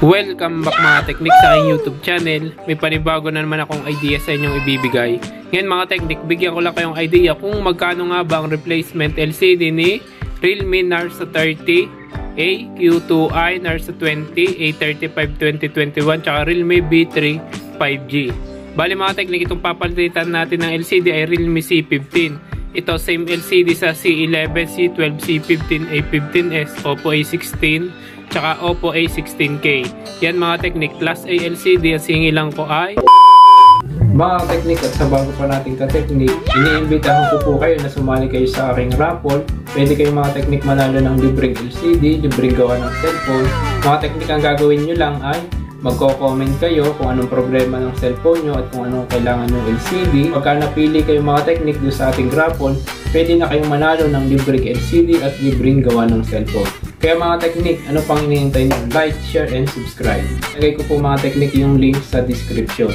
Welcome back mga teknik sa aking YouTube channel. May panibago na naman akong idea sa inyong ibibigay. Ngayon mga teknik, bigyan ko lang kayong idea kung magkano nga ba ang replacement LCD ni Realme Narza 30A Q2i Narza 20 A35 2021 tsaka Realme B3 5G. Bali mga teknik, itong papalitan natin ng LCD ay Realme C15. Ito same LCD sa C11, C12, C15, A15s, Oppo A16 tsaka Oppo A16K. Yan mga teknik, Class A LCD. Ang singilang ko ay mga teknik, at sa bago pa natin ka-teknik, iniimbitahan ko po kayo na sumali kayo sa aking raffle. Pwede kayong mga teknik manalo ng libreng LCD, libreng gawa ng cellphone. Mga teknik, ang gagawin nyo lang ay magko-comment kayo kung anong problema ng cellphone nyo at kung anong kailangan ng LCD. Pagka napili kayo mga teknik doon sa ating raffle, pwede na kayong manalo ng libreng LCD at libreng gawa ng cellphone. Kaya mga teknik, ano pang hinihintay nyo? Like, share, and subscribe. Lagay ko po mga teknik yung link sa description.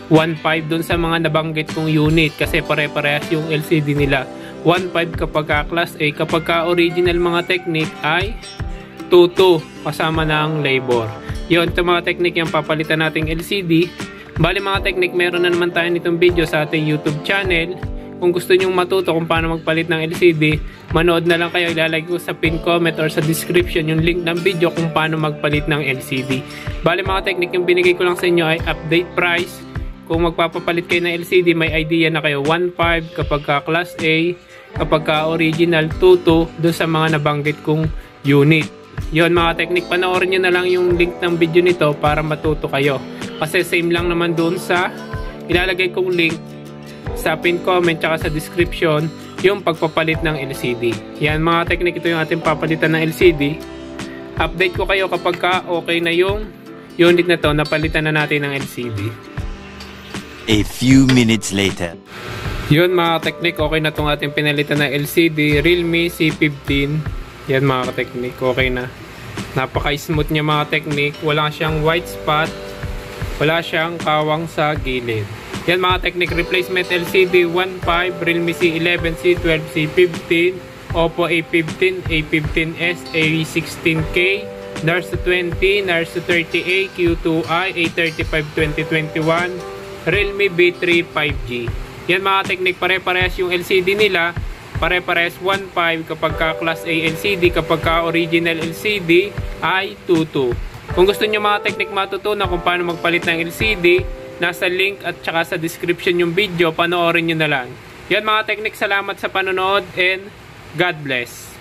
1.5 dun sa mga nabanggit kong unit kasi pare-parehas yung LCD nila. 1.5 kapag ka Class A, kapag ka original mga teknik ay 2.2 kasama ng labor. Yun, ito mga teknik yung papalitan nating LCD. Bali mga teknik, meron na naman tayo nitong video sa ating YouTube channel. Kung gusto nyong matuto kung paano magpalit ng LCD, manood na lang kayo. Ilalagay ko sa pin comment or sa description yung link ng video kung paano magpalit ng LCD. Bali mga teknik, yung binigay ko lang sa inyo ay update price. Kung magpapapalit kayo ng LCD, may idea na kayo. 1.5 kapag ka Class A, kapag ka original 2.2 doon sa mga nabanggit kong unit. Yon mga teknik, panoorin nyo na lang yung link ng video nito para matuto kayo. Kasi same lang naman doon sa ilalagay kong link sa pin comment tsaka sa description yung pagpapalit ng LCD. Yan mga teknik, ito yung ating papalitan ng LCD. Update ko kayo kapag ka okay na yung unit na to, napalitan na natin ng LCD. A few minutes later. Yun mga teknik, okay na itong ating pinalitan ng LCD Realme C15. Yan mga teknik, okay na. Napaka-smooth niya mga teknik. Wala siyang white spot, wala siyang kawang sa gilid. Yan mga teknik, replacement LCD 1.5 Realme C11, C12, C15, Oppo A15, A15s, A16K, Narza 20, Narza 30A, Q2i, A35 2021, Realme B3 5G. Yan mga teknik, pare-parehas yung LCD nila. Pare-parehas 1.5 kapag ka Class A LCD, kapag ka original LCD ay 2.2. Kung gusto nyo mga teknik matutunan kung paano magpalit ng LCD, nasa link at saka sa description yung video, panoorin nyo na lang. Yan mga teknik, salamat sa panonood and God bless.